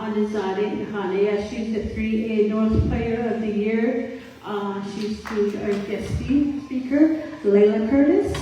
Anizade Hanaya. She's the 3A North Player of the Year. She's to our guest speaker, Layla Curtis.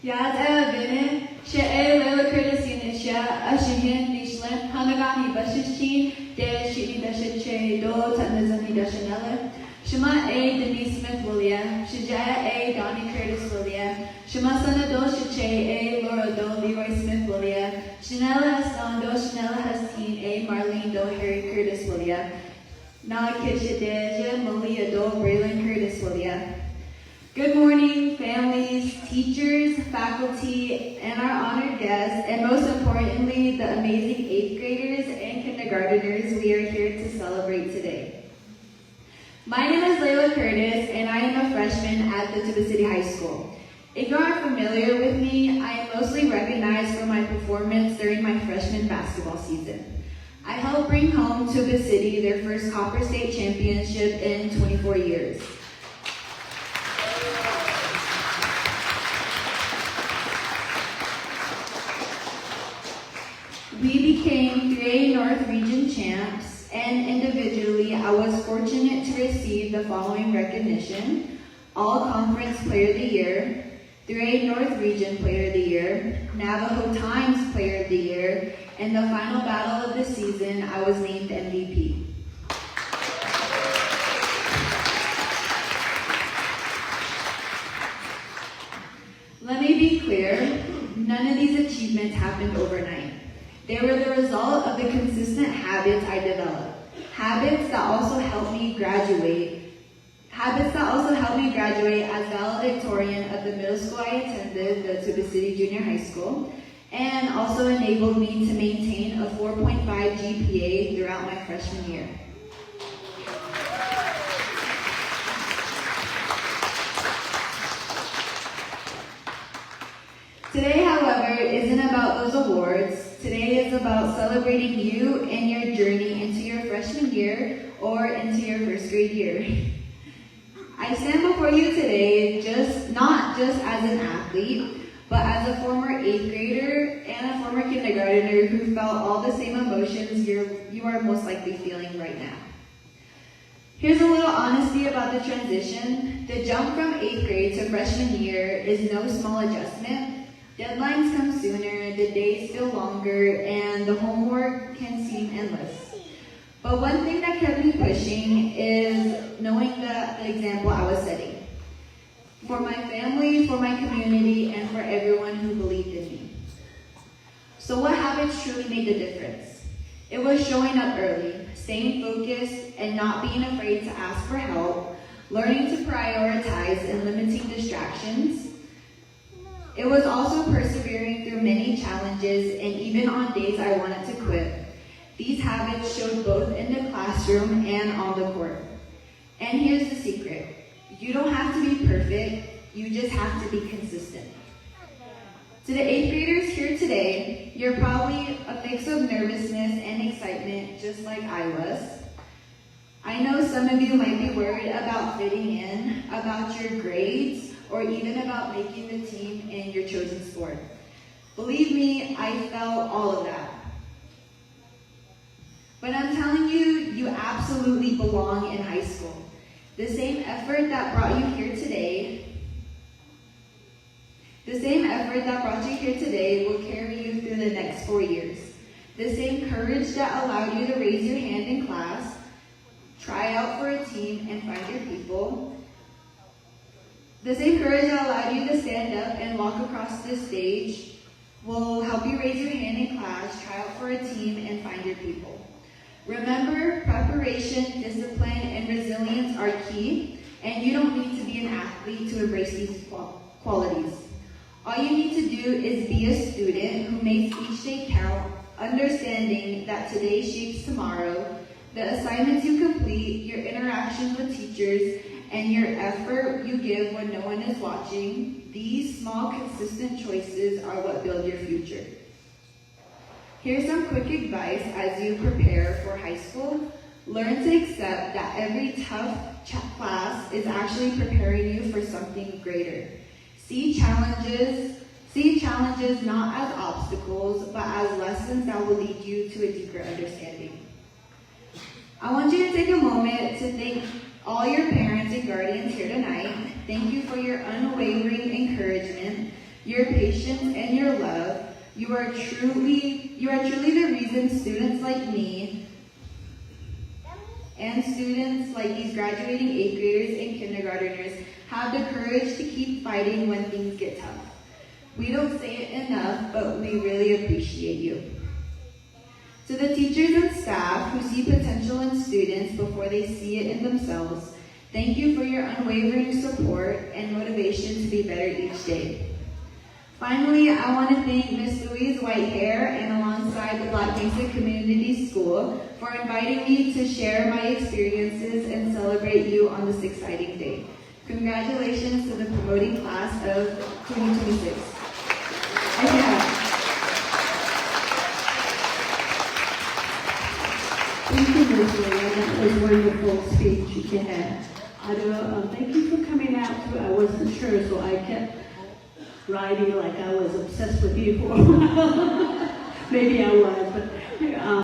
Yad Evene, She'e Layla Curtis Yanisha, Ashihin Nishlem, Hanagani Bashishin, De Shini Dashiche, Do Tanazani Dashanella, Shema A. Denise Smith William, Shijaya A. Donnie Curtis William, Shema Sana Do Shiche A. Laura Do Leroy Smith William, Shanella Hassan Do Shanella Hasteen A. Marlene Do Harry Curtis William, Nalakishadeja Malia Do Braylon Curtis William. Good morning, families, teachers, faculty, and our honored guests, and most importantly, the amazing 8th graders and kindergarteners we are here to celebrate today. My name is Layla Curtis, and I am a freshman at the Tuba City High School. If you aren't familiar with me, I am mostly recognized for my performance during my freshman basketball season. I helped bring home Tuba City their first Copper State Championship in 24 years. We became 3A North Region champs, and individually, I was fortunate to receive the following recognition: All-Conference Player of the Year, 3A North Region Player of the Year, Navajo Times Player of the Year, and the final battle of the season, I was named MVP. Let me be clear, none of these achievements happened overnight. They were the result of the consistent habits I developed. Habits that also helped me graduate as valedictorian of the middle school I attended, the Tuba City Junior High School, and also enabled me to maintain a 4.5 GPA throughout my freshman year. Today, however, isn't about those awards. Today is about celebrating you and your journey into your freshman year or into your first grade year. I stand before you today not just as an athlete, but as a former 8th grader and a former kindergartner who felt all the same emotions you are most likely feeling right now. Here's a little honesty about the transition. The jump from 8th grade to freshman year is no small adjustment. Deadlines come sooner, the days feel longer, and the homework can seem endless. But one thing that kept me pushing is knowing the example I was setting. For my family, for my community, and for everyone who believed in me. So what habits truly made the difference? It was showing up early, staying focused, and not being afraid to ask for help, learning to prioritize and limiting distractions. It was also persevering through many challenges and even on days I wanted to quit. These habits showed both in the classroom and on the court. And here's the secret. You don't have to be perfect, you just have to be consistent. To the 8th graders here today, you're probably a mix of nervousness and excitement just like I was. I know some of you might be worried about fitting in, about your grades, or even about making the team in your chosen sport. Believe me, I felt all of that. But I'm telling you, you absolutely belong in high school. The same effort that brought you here today will carry you through the next 4 years. The same courage that allowed you to raise your hand in class, try out for a team, and find your people. The same courage that allowed you to stand up and walk across this stage will help you raise your hand in class, try out for a team, and find your people. Remember, preparation, discipline, and resilience are key, and you don't need to be an athlete to embrace these qualities. All you need to do is be a student who makes each day count, understanding that today shapes tomorrow, the assignments you complete, your interactions with teachers, and your effort you give when no one is watching. These small, consistent choices are what build your future. Here's some quick advice as you prepare for high school. Learn to accept that every tough class is actually preparing you for something greater. See challenges not as obstacles, but as lessons that will lead you to a deeper understanding. I want you to take a moment to thank all your parents and guardians here tonight. Thank you for your unwavering encouragement, your patience, and your love. You are truly the reason students like me and students like these graduating 8th graders and kindergartners have the courage to keep fighting when things get tough. We don't say it enough, but we really appreciate you. To the teachers and staff who see potential in students before they see it in themselves, thank you for your unwavering support and motivation to be better each day. Finally, I want to thank Ms. Louise Whitehair and alongside the Black Mesa Community School for inviting me to share my experiences and celebrate you on this exciting day. Congratulations to the promoting class of 2026. Thank you, Ms. Leah. That was a wonderful speech you had. Thank you for coming out. I wasn't sure, so I kept writing like I was obsessed with you for a while. Maybe I was, but